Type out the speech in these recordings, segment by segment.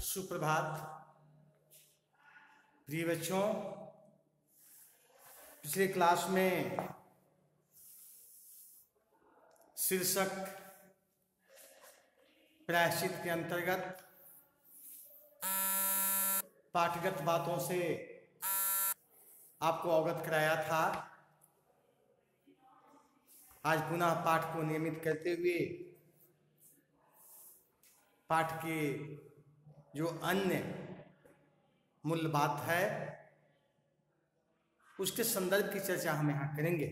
सुप्रभात प्रिय बच्चों। पिछले क्लास में शीर्षक प्रायश्चित के अंतर्गत पाठगत बातों से आपको अवगत कराया था। आज पुनः पाठ को नियमित करते हुए पाठ के जो अन्य मूल बात है उसके संदर्भ की चर्चा हम यहाँ करेंगे।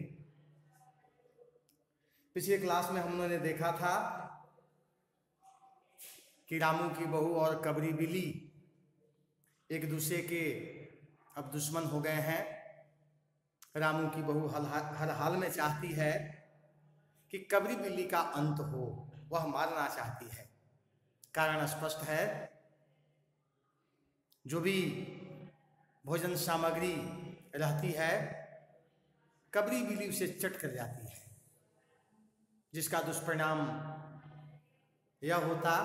पिछले क्लास में हम लोगों ने देखा था कि रामू की बहू और कबरी बिल्ली एक दूसरे के अब दुश्मन हो गए हैं। रामू की बहू हर हाल में चाहती है कि कबरी बिल्ली का अंत हो, वह मारना चाहती है। कारण स्पष्ट है, जो भी भोजन सामग्री रहती है कबरी बिल्ली उसे चट कर जाती है, जिसका दुष्परिणाम यह होता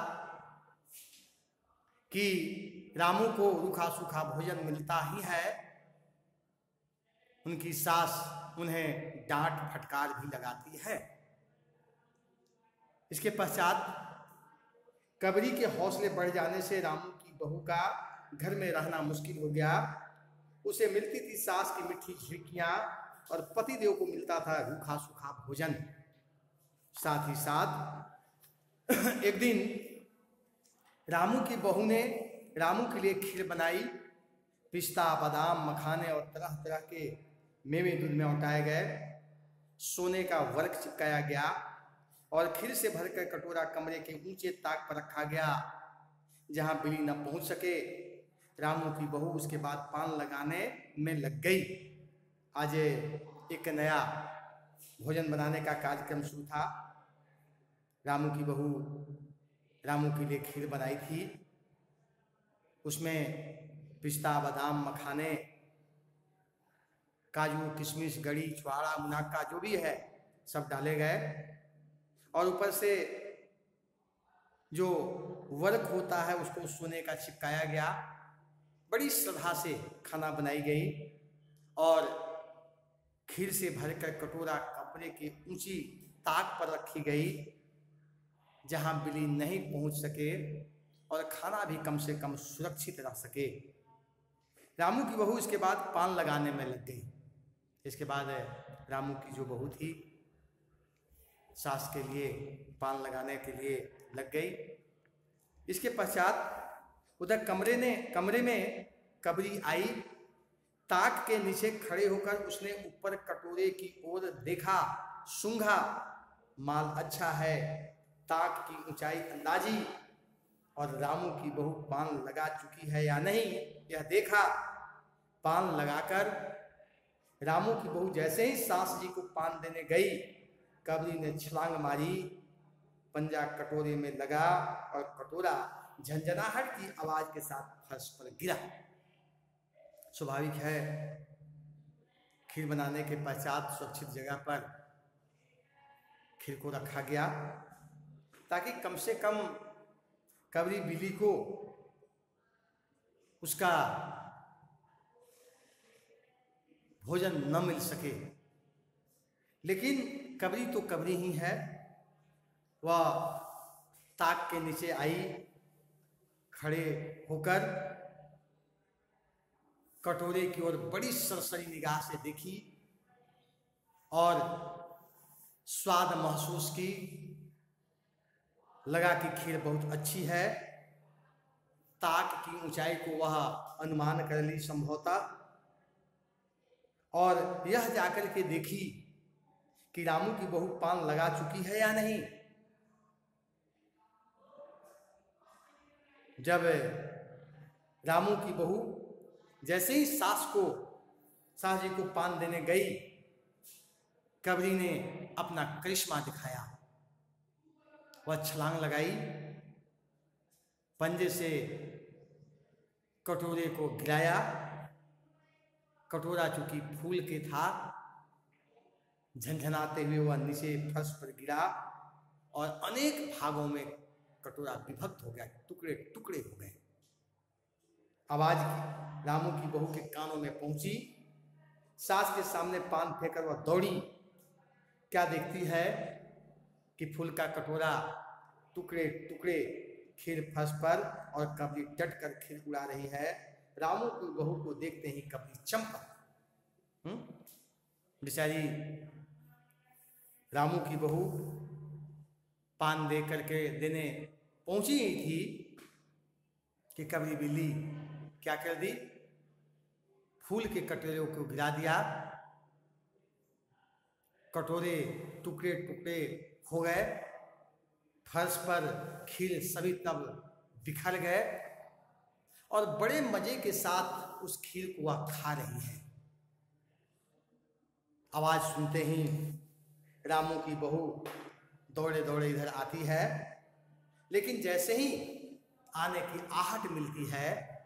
कि रामू को रूखा सूखा भोजन मिलता ही है, उनकी सास उन्हें डांट फटकार भी लगाती है। इसके पश्चात कबरी के हौसले बढ़ जाने से रामू की बहू का घर में रहना मुश्किल हो गया। उसे मिलती थी सास की मीठी झिड़कियां और पतिदेव को मिलता था रूखा सूखा भोजन। साथ ही साथ एक दिन रामू की बहू ने रामू के लिए खीर बनाई। पिस्ता, बादाम, मखाने और तरह तरह के मेवे दूध में उठाए गए। सोने का वर्क चिपकाया गया और खीर से भरकर कटोरा कमरे के ऊंचे ताक पर रखा गया, जहां बिल्ली न पहुंच सके। रामू की बहू उसके बाद पान लगाने में लग गई। आज एक नया भोजन बनाने का कार्यक्रम शुरू था। रामू की बहू रामू के लिए खीर बनाई थी। उसमें पिस्ता, बादाम, मखाने, काजू, किशमिश, गड़ी, छुआड़ा, मुनक्का जो भी है सब डाले गए और ऊपर से जो वर्क होता है उसको सोने का चिपकाया गया। बड़ी श्रद्धा से खाना बनाई गई और खीर से भरकर कटोरा कपड़े की ऊंची ताक पर रखी गई, जहां बिल्ली नहीं पहुंच सके और खाना भी कम से कम सुरक्षित रह सके। रामू की बहू इसके बाद पान लगाने में लग गई। इसके बाद रामू की जो बहू थी सास के लिए पान लगाने के लिए लग गई। इसके पश्चात उधर कमरे में कबरी आई। ताक के नीचे खड़े होकर उसने ऊपर कटोरे की ओर देखा, सूंघा, माल अच्छा है, ताक की ऊंचाई अंदाजी और रामू की बहू पान लगा चुकी है या नहीं यह देखा। पान लगाकर रामू की बहू जैसे ही सास जी को पान देने गई, कबरी ने छलांग मारी, पंजा कटोरे में लगा और कटोरा झंझनाहट की आवाज के साथ फर्श पर गिरा। स्वाभाविक है, खीर बनाने के पश्चात सुरक्षित जगह पर खीर को रखा गया ताकि कम से कम कबरी बिल्ली को उसका भोजन न मिल सके। लेकिन कबरी तो कबरी ही है। वह ताक के नीचे आई, खड़े होकर कटोरे की ओर बड़ी सरसरी निगाह से देखी और स्वाद महसूस की। लगा कि खीर बहुत अच्छी है। ताक की ऊंचाई को वह अनुमान कर ली संभवतः, और यह जाकर के देखी कि रामू की बहू पान लगा चुकी है या नहीं। जब रामू की बहू जैसे ही सास जी को पान देने गई, कबरी ने अपना करिश्मा दिखाया। वह छलांग लगाई, पंजे से कटोरे को गिराया। कटोरा चूंकि फूल के था, झंझनाते हुए वह नीचे फर्श पर गिरा और अनेक भागों में कटोरा विभक्त हो गया, टुकड़े टुकड़े हो गए। आवाज की रामू की बहू के कानों में पहुंची। सास के सामने पान फेंकर वह दौड़ी। क्या देखती है कि फूल का कटोरा, टुकड़े टुकड़े, खीर फर्श पर, और कबरी डट कर खीर उड़ा रही है। रामू की बहू को देखते ही कबरी चंपा, बेचारी रामू की बहू पान दे करके देने पहुंची ही थी कि कबरी बिल्ली क्या कर दी, फूल के कटोरे को गिरा दिया। कटोरे टुकड़े टुकड़े हो गए, फर्श पर खीर सभी तब बिखर गए, और बड़े मजे के साथ उस खीर को वह खा रही है। आवाज सुनते ही रामू की बहू दौड़े दौड़े इधर आती है, लेकिन जैसे ही आने की आहट मिलती है,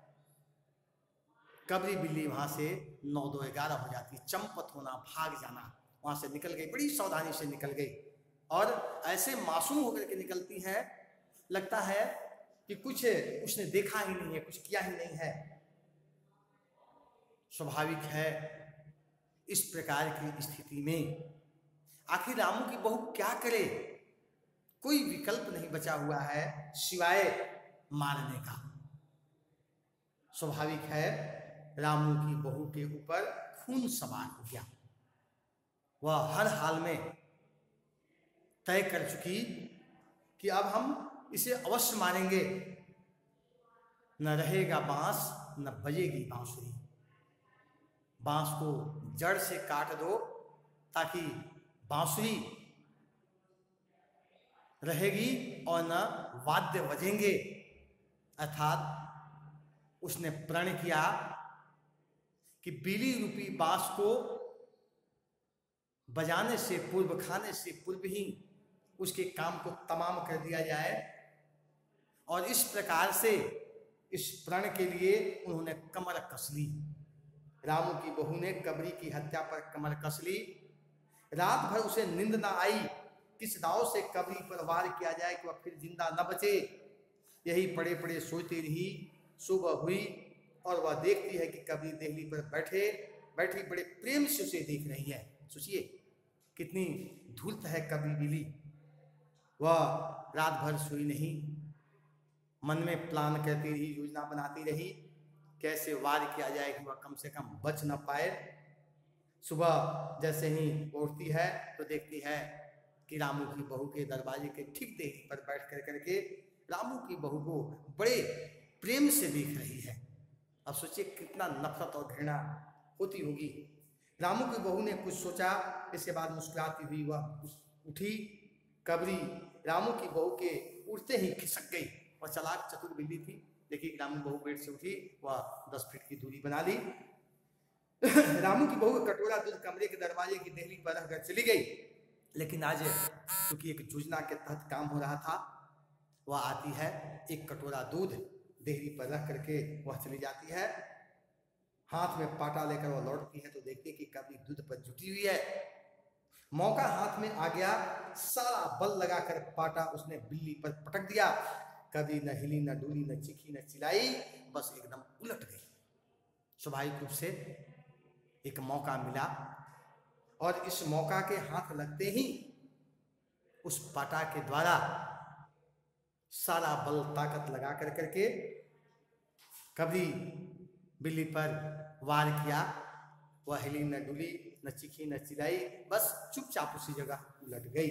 कबरी बिल्ली वहां से 9-2-11 हो जाती। चंपत होना, भाग जाना, वहां से निकल गई, बड़ी सावधानी से निकल गई, और ऐसे मासूम होकर के निकलती है, लगता है कि कुछ उसने देखा ही नहीं है, कुछ किया ही नहीं है। स्वाभाविक है इस प्रकार की स्थिति में आखिर रामू की बहू क्या करे, कोई विकल्प नहीं बचा हुआ है सिवाय मारने का। स्वाभाविक है रामू की बहू के ऊपर खून सवार हो गया। वह हर हाल में तय कर चुकी कि अब हम इसे अवश्य मारेंगे, न रहेगा बांस न बजेगी बांसुरी। बांस को जड़ से काट दो ताकि बांसुरी रहेगी और न वाद्य बजेंगे। अर्थात उसने प्रण किया कि बीली रूपी बांस को बजाने से पूर्व, खाने से पूर्व ही उसके काम को तमाम कर दिया जाए, और इस प्रकार से इस प्रण के लिए उन्होंने कमर कस ली। रामू की बहू ने कबरी की हत्या पर कमर कस ली। रात भर उसे नींद ना आई, किस दाव से कबरी पर वार किया जाए कि वह फिर जिंदा न बचे। यही पड़े पड़े सोचती रही। सुबह हुई और वह देखती है कि कबरी देहली पर बैठी बड़े प्रेम से उसे देख रही है। सोचिए कितनी धूर्त है कबरी बिल्ली। वह रात भर सोई नहीं, मन में प्लान करती रही, योजना बनाती रही, कैसे वार किया जाए कि वह कम से कम बच न पाए। सुबह जैसे ही उठती है तो देखती है कि रामू की बहू के दरवाजे के ठीक देहली पर बैठ कर करके रामू की बहू को बड़े प्रेम से देख रही है। अब सोचिए कितना नफरत और घृणा होती होगी। रामू की बहू ने कुछ सोचा, इसके बाद मुस्कुराती हुई वह उठी। कबरी रामू की बहू के उठते ही खिसक गई। वह चालाक चतुर बिल्ली थी। देखिए रामू बहू बेड से उठी, वह 10 फीट की दूरी बना ली। रामू की बहू का कटोरा दूध कमरे के दरवाजे की देहली पर रखकर चली गई। लेकिन आज क्योंकि एक योजना के तहत काम हो रहा था, वह आती है, एक कटोरा दूध देहली पर रख करके वह चली जाती है। हाथ में पाटा लेकर वह लौटती है तो देखती है कि कबरी दूध पर जुटी हुई है। मौका हाथ में आ गया, सारा बल लगाकर पाटा उसने बिल्ली पर पटक दिया। कभी न हिली न डुली न चीखी न चिल्लाई, बस एकदम उलट गई। स्वाभाविक रूप से एक मौका मिला, और इस मौका के हाथ लगते ही उस पाटा के द्वारा सारा बल ताकत लगा कर करके कभी बिल्ली पर वार किया। वह हिली न डुली न चीखी न चिल्लाई, बस चुपचाप उसी जगह उलट गई।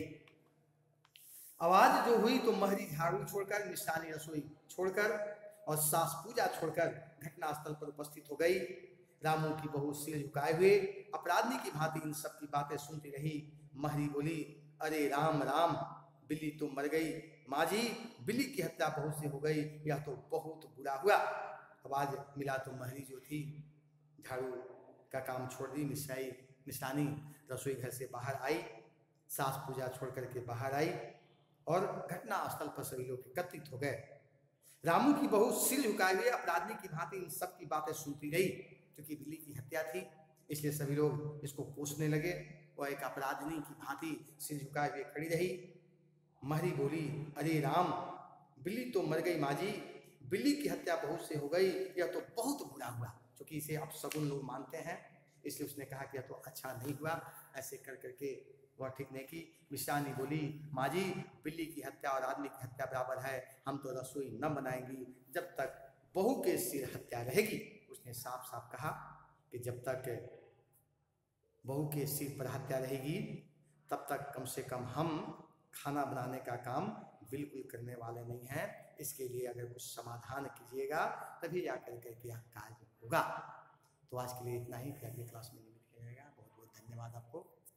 आवाज जो हुई तो महरी झाड़ू छोड़कर, निशानी रसोई छोड़कर और सास पूजा छोड़कर घटनास्थल पर उपस्थित हो गई। रामू की बहू सिर झुकाए हुए अपराधी की भांति इन सब की बातें सुनती रही। महरी बोली, अरे राम राम, बिल्ली तो मर गई। माँ जी, बिल्ली की हत्या बहू से हो गई, यह तो बहुत बुरा हुआ। आवाज मिला तो महरी जो थी झाड़ू का काम छोड़ दी, निशानी रसोई घर से बाहर आई, सास पूजा छोड़ करके बाहर आई, और घटना स्थल पर सभी लोग एकत्रित हो गए। रामू की बहू सिर झुकाए हुए अपराधी की भांति इन सब की बातें सुनती रही। क्योंकि बिल्ली की हत्या थी इसलिए सभी लोग इसको कोसने लगे। वह एक अपराधिनी की भांति सिर झुकाए हुए खड़ी रही। महरी बोली, अरे राम, बिल्ली तो मर गई माँ जी, बिल्ली की हत्या बहू से हो गई, यह तो बहुत बुरा हुआ, क्योंकि इसे अब सगुन लोग मानते हैं, इसलिए उसने कहा कि यह तो अच्छा नहीं हुआ। ऐसे कर करके वह ठीक नहीं की। मिश्रानी बोली, माँ जी बिल्ली की हत्या और आदमी की हत्या बराबर है, हम तो रसोई न बनाएंगी जब तक बहू के सिर हत्या रहेगी। उसने साफ साफ कहा कि जब तक बहू के सिर पर हत्या रहेगी तब तक कम से कम हम खाना बनाने का काम बिल्कुल करने वाले नहीं हैं। इसके लिए अगर कुछ समाधान कीजिएगा तभी जाकर के यह कार्य होगा। तो आज के लिए इतना ही, फिर अगली क्लास में मिलेगा। बहुत बहुत धन्यवाद आपको।